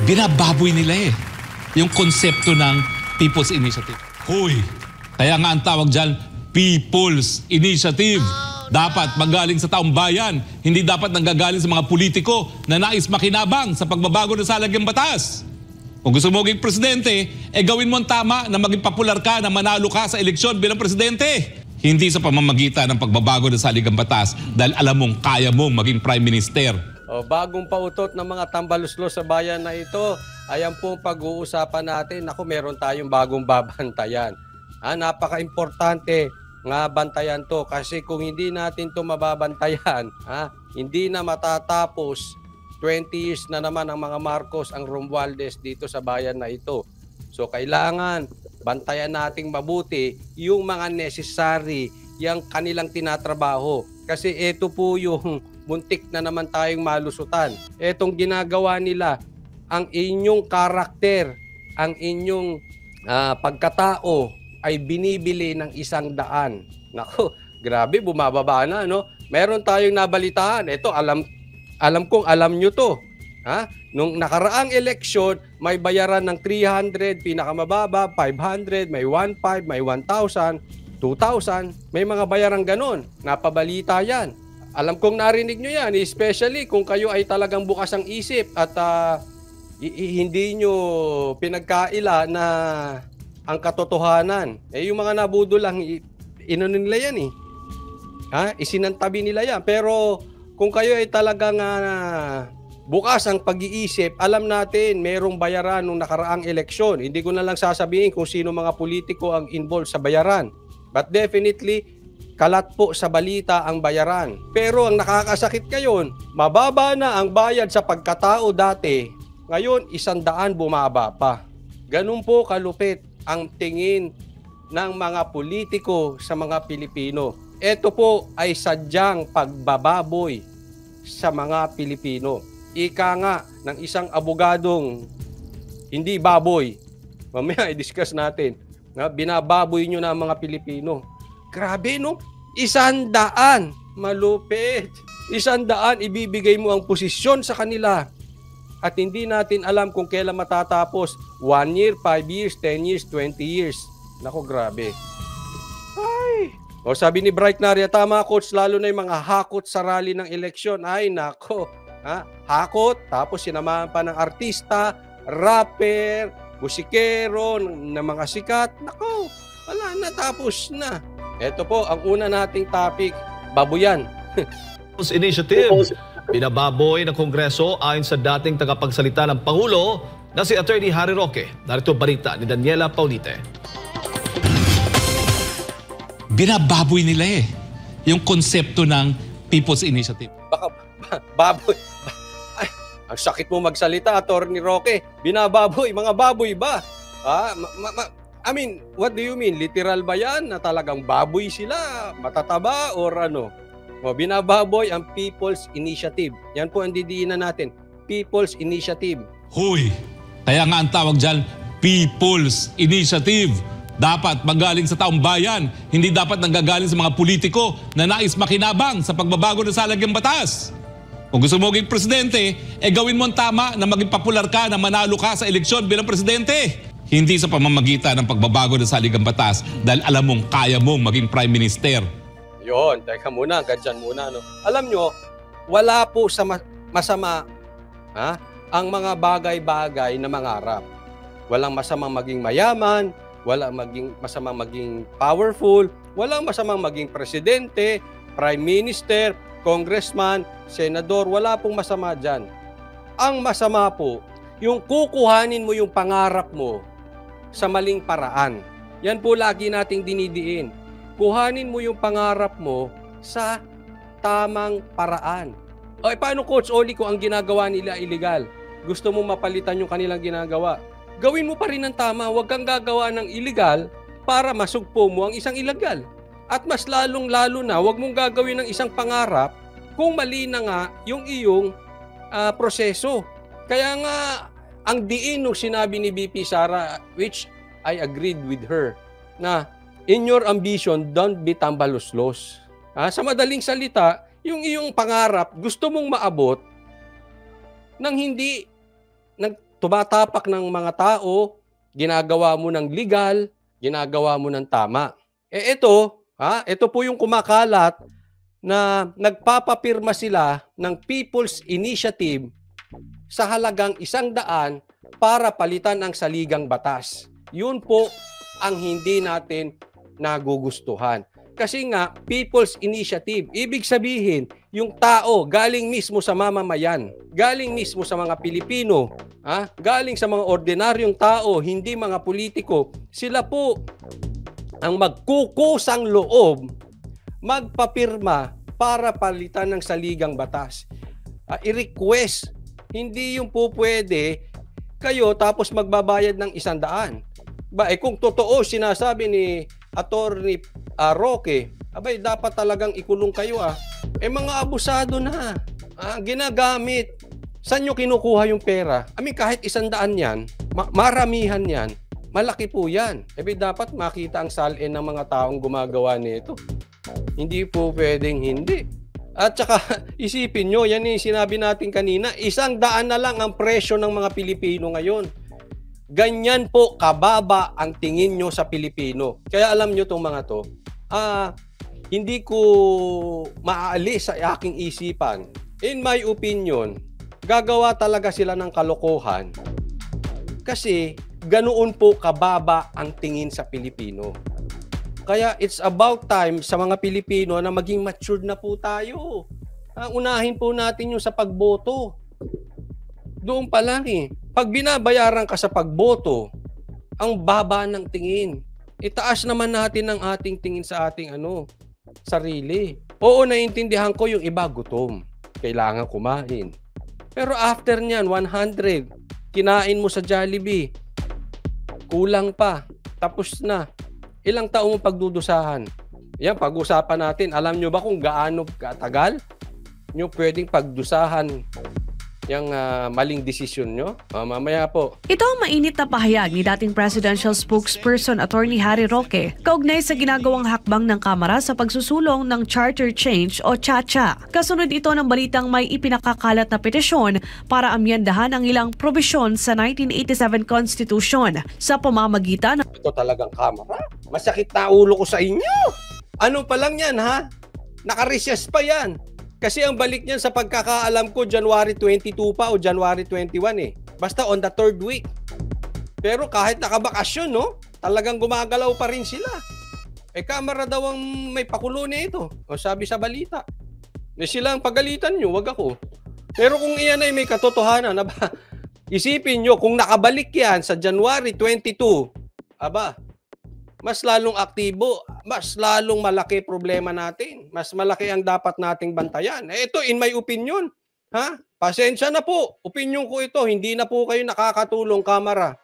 binababoy nila yung konsepto ng People's Initiative. Hoy! Kaya nga ang tawag dyan, People's Initiative. Dapat magaling sa taong bayan, hindi dapat nanggagaling sa mga politiko na nais makinabang sa pagbabago ng salagang batas. Kung gusto mo maging presidente, gawin mo ang tama na maging popular ka, na manalo ka sa eleksyon bilang presidente. Hindi sa pamamagitan ng pagbabago ng saligang batas dahil alam mong kaya mong maging prime minister. Bagong pautot ng mga tambaluslos sa bayan na ito, ayan pong pag-uusapan natin. Ako, meron tayong bagong babantayan. Napaka-importante nga bantayan to kasi kung hindi natin to mababantayan, hindi na matatapos 20 years na naman ang mga Marcos, ang Romualdez dito sa bayan na ito. So kailangan bantayan nating mabuti yung mga necessary, yung kanilang tinatrabaho. Kasi ito po yung muntik na naman tayong malusutan. Etong ginagawa nila, ang inyong karakter, ang inyong pagkatao ay binibili ng 100. Nako, grabe, bumababa na, no? Meron tayong nabalitaan. Ito, alam kong alam nyo to. Nung nakaraang eleksyon, may bayaran ng 300, pinakamababa, 500, may 1,500, may 1,000, 2,000. May mga bayaran ganon. Napabalita yan. Alam kong narinig nyo yan, especially kung kayo ay talagang bukas ang isip at hindi nyo pinagkaila na ang katotohanan. Yung mga nabudulang, inano nila yan isinantabi nila yan. Pero kung kayo ay talagang bukas ang pag-iisip, alam natin merong bayaran nung nakaraang eleksyon. Hindi ko na lang sasabihin kung sino mga politiko ang involved sa bayaran. But definitely, kalat po sa balita ang bayaran. Pero ang nakakasakit ngayon, mababa na ang bayad sa pagkatao dati. Ngayon, 100 bumaba pa. Ganun po kalupit ang tingin ng mga politiko sa mga Pilipino. Ito po ay sadyang pagbababoy sa mga Pilipino. Ika nga ng isang abogadong hindi baboy. Mamaya i-discuss natin. Binababoy nyo na ang mga Pilipino. Grabe, no? 100. Malupit. 100 ibibigay mo ang posisyon sa kanila. At hindi natin alam kung kailan matatapos. 1 year, 5 years, 10 years, 20 years. Nako, grabe. Ay! Sabi ni Bright Naria, tama coach, lalo na yung mga hakot sa rally ng eleksyon. Ay, nako. Hakot, tapos sinamahan pa ng artista, rapper, musikero, ng mga sikat. Nako, wala na, tapos na. Ito po, ang una nating topic, babuyan. Initiative. Binababoy ng Kongreso ayon sa dating tagapagsalita ng Pangulo na si Attorney Harry Roque. Narito balita ni Daniela Paulite. Binababoy nila yung konsepto ng People's Initiative. Baka baboy. Ay, ang sakit mo magsalita, Attorney Roque. Binababoy, mga baboy ba? I mean, what do you mean? Literal ba yan na talagang baboy sila? Matataba or ano? Binababoy ang People's Initiative. Yan po ang didiinan natin. People's Initiative. Hoy! Kaya nga ang tawag dyan, People's Initiative. Dapat magaling sa taong bayan, hindi dapat nanggagaling sa mga politiko na nais makinabang sa pagbabago ng salagang batas. Kung gusto mo maging presidente, gawin mo ang tama na maging popular ka, na manalo ka sa eleksyon bilang presidente. Hindi sa pamamagitan ng pagbabago ng saligang batas dahil alam mong kaya mong maging prime minister. Yon, teka muna, ganyan muna. No? Alam nyo, wala po sa masama ang mga bagay-bagay na mangarap. Walang masamang maging mayaman, walang masamang maging powerful, walang masamang maging presidente, prime minister, congressman, senador, wala pong masama dyan. Ang masama po, yung kukuhanin mo yung pangarap mo sa maling paraan. Yan po lagi nating dinidiin. Kuhanin mo yung pangarap mo sa tamang paraan. Paano Coach Oli kung ang ginagawa nila illegal? Gusto mo mapalitan yung kanilang ginagawa? Gawin mo pa rin ng tama, huwag kang gagawa ng illegal para masugpo mo ang isang illegal. At mas lalong-lalo na, huwag mong gagawin ng isang pangarap kung mali na nga yung iyong proseso. Kaya nga, ang diin nung sinabi ni VP Sara, which I agreed with her, na in your ambition, don't be tambaluslos. Sa madaling salita, yung iyong pangarap, gusto mong maabot nang hindi tumatapak ng mga tao, ginagawa mo ng legal, ginagawa mo ng tama. Ito po yung kumakalat na nagpapapirma sila ng People's Initiative sa halagang 100 para palitan ang saligang batas. Yun po ang hindi natin nagugustuhan. Kasi nga, People's Initiative, ibig sabihin, yung tao galing mismo sa mamamayan, galing mismo sa mga Pilipino, galing sa mga ordinaryong tao, hindi mga politiko, sila po ang magkukusang loob, magpapirma para palitan ng saligang batas. I-request, hindi yung po pwede kayo tapos magbabayad ng 100. Kung totoo sinasabi ni Attorney Roque, dapat talagang ikulong kayo mga abusado na. Ginagamit. Saan nyo kinukuha yung pera? Kahit 100 yan, maramihan yan, malaki po yan. Dapat makita ang salin ng mga taong gumagawa nito. Hindi po pwedeng hindi. At saka isipin nyo, yan yung sinabi natin kanina, 100 na lang ang presyo ng mga Pilipino ngayon. Ganyan po kababa ang tingin nyo sa Pilipino. Kaya alam nyo itong mga to, hindi ko maaalis sa aking isipan. In my opinion, gagawa talaga sila ng kalokohan kasi ganoon po kababa ang tingin sa Pilipino. Kaya it's about time sa mga Pilipino na maging matured na po tayo. Unahin po natin yung sa pagboto. Doon pa lang Pag binabayaran ka sa pagboto, ang baba ng tingin. Itaas naman natin ang ating tingin sa ating sarili. Oo, naiintindihan ko yung iba gutom. Kailangan kumain. Pero after nyan, 100, kinain mo sa Jollibee, kulang pa, tapos na. Ilang taong mong pagdudusahan? Yan, pag-usapan natin. Alam nyo ba kung gaano katagal nyo pwedeng pagdusahan yung maling desisyon nyo? Mamaya po. Ito ang mainit na pahayag ni dating presidential spokesperson Attorney Harry Roque kaugnay sa ginagawang hakbang ng Kamara sa pagsusulong ng Charter Change o CHA-CHA. Kasunod ito ng balitang may ipinakakalat na petisyon para amyendahan ang ilang probisyon sa 1987 Constitution sa pamamagitan ng Ito talagang Kamara. Masakit na ulo ko sa inyo. Ano pa lang yan Naka-recess pa yan. Kasi ang balik niyan sa pagkakaalam ko, January 22 pa o January 21 Basta on the 3rd week. Pero kahit nakabakasyon, talagang gumagalaw pa rin sila. Kamara daw ang may pakulo nito. O sabi sa balita. Sila ang pagalitan nyo, wag ako. Pero kung iyan ay may katotohanan, isipin nyo, kung nakabalik yan sa January 22, mas lalong aktibo, mas lalong malaki problema natin. Mas malaki ang dapat nating bantayan. Ito, in my opinion, pasensya na po. Opinion ko ito, hindi na po kayo nakakatulong, Kamara.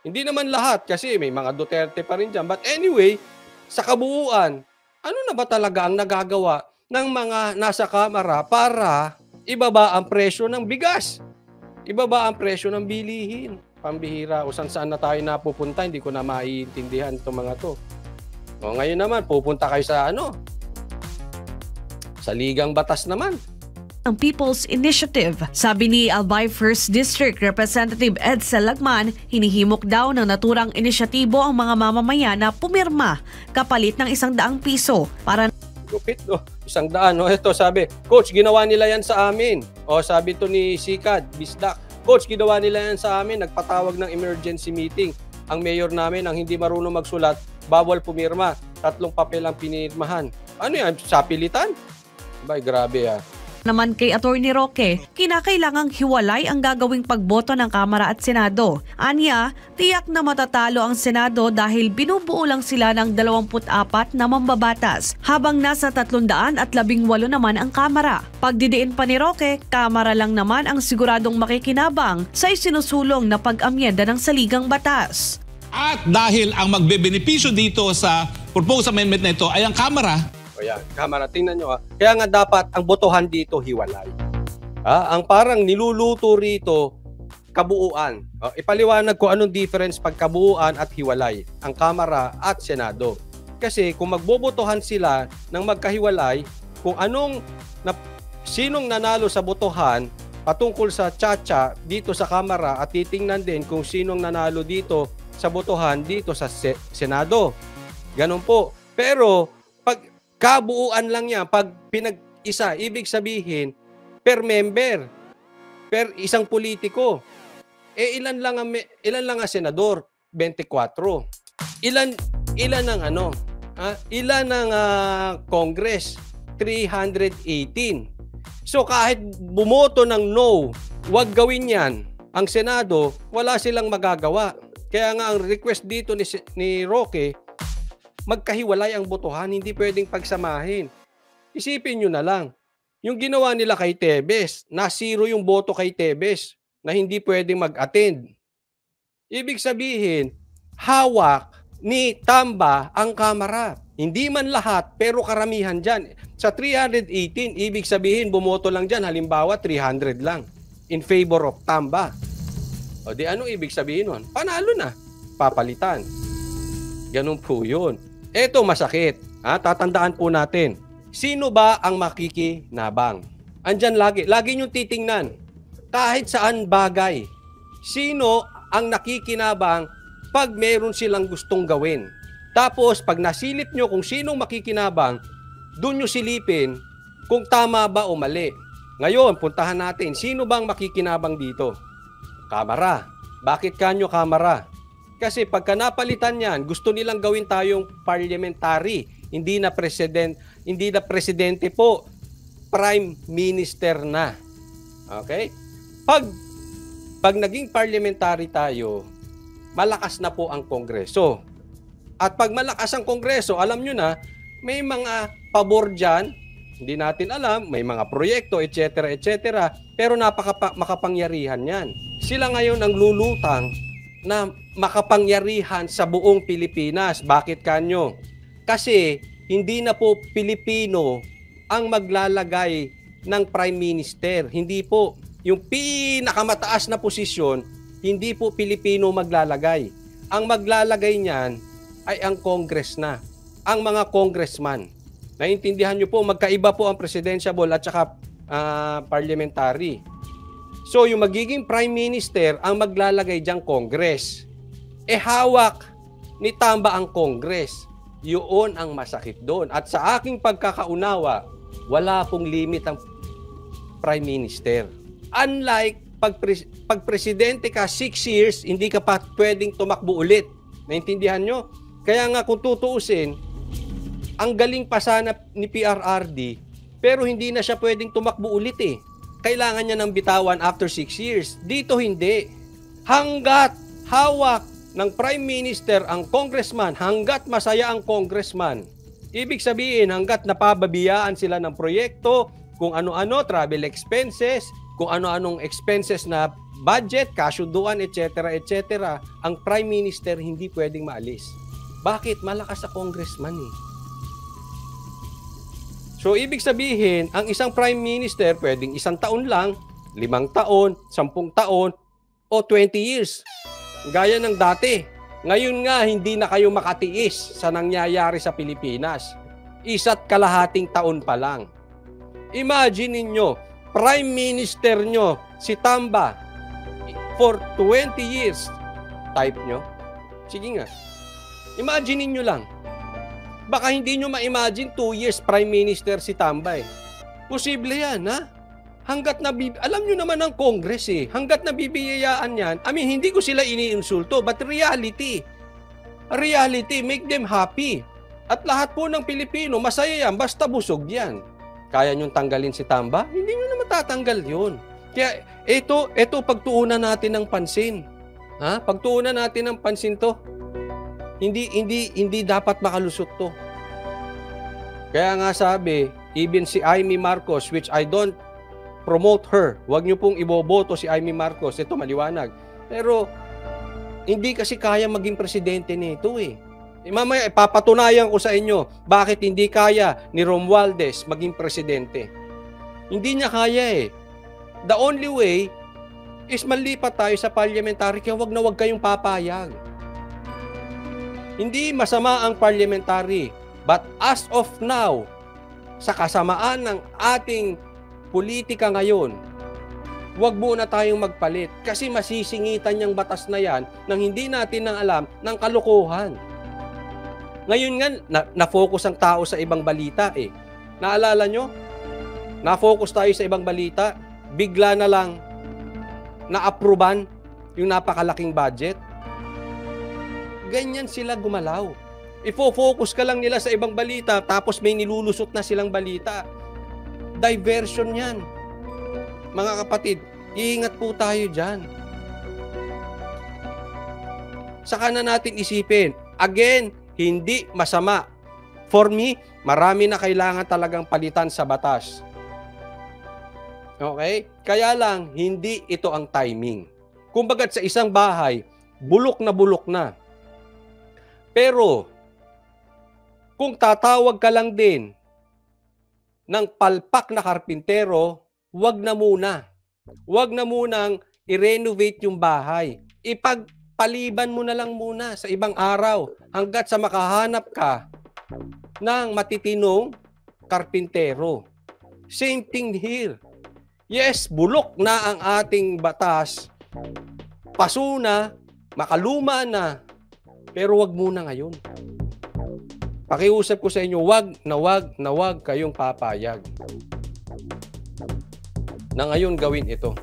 Hindi naman lahat, kasi may mga Duterte pa rin dyan. But anyway, sa kabuuan, ano na ba talaga ang nagagawa ng mga nasa Kamara para ibaba ang presyo ng bigas? Ibaba ang presyo ng bilihin. Pambihira, o saan na tayo napupunta, hindi ko na maiintindihan itong mga to. O ngayon naman, pupunta kayo sa sa ligang batas naman. ng People's Initiative. Sabi ni Albay 1st District Representative Edsel Lagman, hinihimok daw ng naturang inisyatibo ang mga mamamayan na pumirma kapalit ng 100 piso para Lupit, 100. Ito sabi, Coach, ginawa nila yan sa amin. Sabi to ni Sikad, Bisdak, Coach, ginawa nila yan sa amin, nagpatawag ng emergency meeting. Ang mayor namin, ang hindi marunong magsulat, bawal pumirma. 3 papel ang pinirmahan. Ano yan? Sapilitan? Grabe naman kay Attorney Roque, kinakailangang hiwalay ang gagawing pagboto ng Kamara at Senado. Anya, tiyak na matatalo ang Senado dahil binubuo lang sila ng 24 na mambabatas, habang nasa 318 naman ang Kamara. Pagdidiin pa ni Roque, Kamara lang naman ang siguradong makikinabang sa isinusulong na pag-amyenda ng saligang batas. At dahil ang magbebenepisyo dito sa proposed amendment na ito ay ang Kamara, Ayan, Kamara, tingnan nyo Kaya nga dapat ang botohan dito hiwalay. Ang parang niluluto rito, kabuuan. Ipaliwanag ko anong difference pag kabuuan at hiwalay, ang Kamara at Senado. Kasi kung magbobotohan sila ng magkahiwalay, kung sinong nanalo sa botohan, patungkol sa Chacha dito sa Kamara at titingnan din kung sinong nanalo dito sa botohan dito sa Senado. Ganun po. Pero pag kabuuan lang yan, pag pinag-isa, ibig sabihin per member, per isang politiko. Ilan lang ang senador? 24. Ilan ang ilan ang Congress? 318. So kahit bumoto ng no, wag gawin yan. Ang Senado, wala silang magagawa. Kaya nga ang request dito ni Roque, magkahiwalay ang botohan, hindi pwedeng pagsamahin. Isipin nyo na lang, yung ginawa nila kay Tebes, na zero yung boto kay Tebes, na hindi pwedeng mag-attend. Ibig sabihin, hawak ni Tamba ang Kamara. Hindi man lahat, pero karamihan dyan. Sa 318, ibig sabihin, bumoto lang dyan, halimbawa 300 lang, in favor of Tamba. O di ano ibig sabihin nun? Panalo na, papalitan. Ganun po yun. Eto masakit. Tatandaan po natin. Sino ba ang makikinabang? Andyan lagi nyo titingnan. Kahit saan bagay. Sino ang nakikinabang pag meron silang gustong gawin? Tapos, pag nasilip nyo kung sinong makikinabang, doon nyo silipin kung tama ba o mali. Ngayon, puntahan natin, sino bang makikinabang dito? Kamara. Bakit kanyo Kamara? Kasi pagka napalitan yan, gusto nilang gawin tayong parliamentary. Hindi na presidente po, prime minister na. Okay? Pag naging parliamentary tayo, malakas na po ang Kongreso. At pag malakas ang Kongreso, alam nyo na, may mga pabor dyan, hindi natin alam, may mga proyekto, etc., etc., pero makapangyarihan yan. Sila ngayon ang lulutang na makapangyarihan sa buong Pilipinas. Bakit kanyo? Kasi hindi na po Pilipino ang maglalagay ng Prime Minister. Hindi po. Yung pinakamataas na posisyon, hindi po Pilipino maglalagay. Ang maglalagay niyan ay ang Congress na. Ang mga congressman. Naintindihan nyo po, magkaiba po ang presidential at saka parliamentary. So, yung magiging Prime Minister ang maglalagay diyang Congress. Hawak ni Tamba ang Congress. Yun ang masakit doon. At sa aking pagkakaunawa, wala pong limit ang Prime Minister. Unlike pag presidente ka 6 years, hindi ka pa pwedeng tumakbo ulit. Naintindihan nyo? Kaya nga kung tutuusin, ang galing pa sana ni PRRD, pero hindi na siya pwedeng tumakbo ulit eh. Kailangan niya ng bitawan after 6 years. Dito hindi. Hanggat hawak ng Prime Minister ang congressman, hanggat masaya ang congressman, ibig sabihin hanggat napababiyaan sila ng proyekto, kung ano-ano, travel expenses, kung ano-anong expenses na budget, kasyuduan, etc., etc., ang Prime Minister hindi pwedeng maalis. Bakit? Malakas sa congressman eh. So, ibig sabihin, ang isang Prime Minister pwedeng 1 taon lang, 5 taon, 10 taon, o 20 years. Gaya ng dati. Ngayon nga, hindi na kayo makatiis sa nangyayari sa Pilipinas. 1.5 taon pa lang. Imagine ninyo, Prime Minister nyo, si Tamba, for 20 years. Type nyo. Sige nga. Imagine ninyo lang. Baka hindi nyo ma-imagine 2 years Prime Minister si Tamba eh. Posible yan, ha? Hanggat alam nyo naman ang Congress eh. Hanggat nabibiyayaan yan, hindi ko sila iniinsulto, but reality. Reality, make them happy. At lahat po ng Pilipino, masaya yan, basta busog yan. Kaya nyong tanggalin si Tamba? Hindi nyo na matatanggal yun. Kaya ito pagtuunan natin ng pansin. Ha? Pagtuunan natin ng pansin to. Hindi dapat makalusot to. Kaya nga sabi, even si Amy Marcos, which I don't promote her, huwag nyo pong iboboto si Amy Marcos, ito maliwanag. Pero hindi kasi kaya maging presidente nito eh. Mamaya ipapatunayan ko sa inyo bakit hindi kaya ni Romualdez maging presidente. Hindi niya kaya eh. The only way is malipat tayo sa parliamentary, kaya wag kayong papayag. Hindi masama ang parliamentary, but as of now, sa kasamaan ng ating politika ngayon, Huwag muna tayong magpalit kasi masisingitan yung batas na yan nang hindi natin nang alam ng kalokohan. Ngayon nga, na-focus ang tao sa ibang balita eh. Naalala nyo? Na-focus tayo sa ibang balita, bigla na lang na-approvean yung napakalaking budget. Ganyan sila gumalaw. Ifo-focus ka lang nila sa ibang balita tapos may nilulusot na silang balita. Diversion yan. Mga kapatid, iingat po tayo dyan. Saka na natin isipin, again, hindi masama. For me, marami na kailangan talagang palitan sa batas. Okay? Kaya lang, hindi ito ang timing. Kumbagat sa isang bahay, bulok na. Pero, kung tatawag ka lang din ng palpak na karpintero, wag na muna. Wag na munang i-renovate yung bahay. Ipagpaliban mo na lang muna sa ibang araw hanggat sa makahanap ka ng matitinong karpintero. Same thing here. Yes, bulok na ang ating batas. Paso na, makaluma na, pero wag muna ngayon. Pakiusap ko sa inyo, wag na wag kayong papayag na ngayon gawin ito.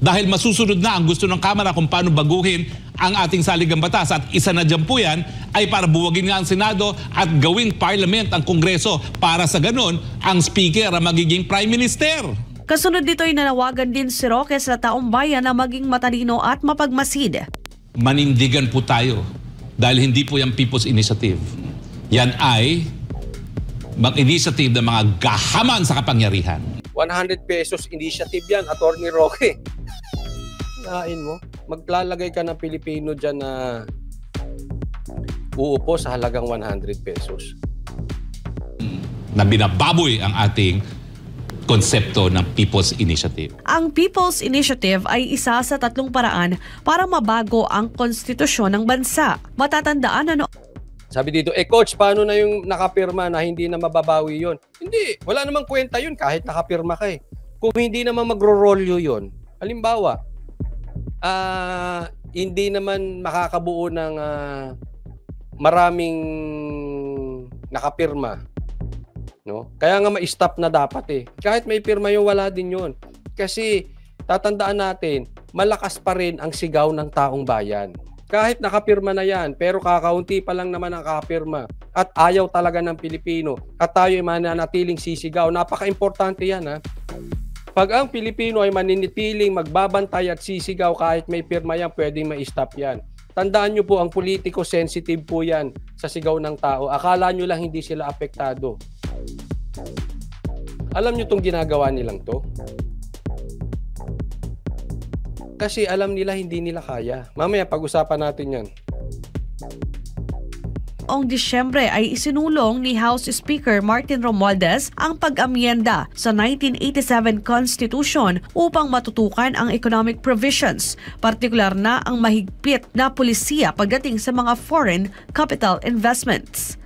Dahil masusunod na ang gusto ng Kamara kung paano baguhin ang ating saligang batas at isa na dyan po yan ay para buwagin nga ang Senado at gawing Parliament ang Kongreso para sa ganon ang Speaker ang magiging Prime Minister. Kasunod dito ay nanawagan din si Roque sa taong bayan na maging matalino at mapagmasid. Manindigan po tayo dahil hindi po yung People's Initiative. Yan ay mag-initiative ng mga gahaman sa kapangyarihan. 100 pesos initiative yan, Attorney Roque. Nain mo, maglalagay ka ng Pilipino dyan na uupo sa halagang 100 pesos. Na binababoy ang ating konsepto ng People's Initiative. Ang People's Initiative ay isa sa 3 paraan para mabago ang konstitusyon ng bansa. Matatandaan na Sabi dito, coach, paano na yung nakapirma na hindi na mababawi yon? Hindi, wala namang kwenta yun kahit nakapirma ka eh. Kung hindi naman magro-rolyo yun, halimbawa, hindi naman makakabuo ng maraming nakapirma. No? Kaya nga ma-stop na dapat eh. Kahit may pirma yung wala din yun. Kasi tatandaan natin, malakas pa rin ang sigaw ng taong bayan. Kahit nakapirma na yan, pero kakaunti pa lang naman ang kakapirma at ayaw talaga ng Pilipino at tayo ay mananatiling sisigaw. Napaka-importante yan ha. Pag ang Pilipino ay maninitiling magbabantay at sisigaw kahit may pirma yan, pwedeng ma-stop yan. Tandaan nyo po, ang politiko sensitive po yan sa sigaw ng tao. Akala nyo lang hindi sila apektado. Alam nyo itong ginagawa nilang to? Kasi alam nila hindi nila kaya. Mamaya pag-usapan natin yan. Noong Disyembre ay isinulong ni House Speaker Martin Romualdez ang pag-amyenda sa 1987 Constitution upang matutukan ang economic provisions, partikular na ang mahigpit na pulisiya pagdating sa mga foreign capital investments.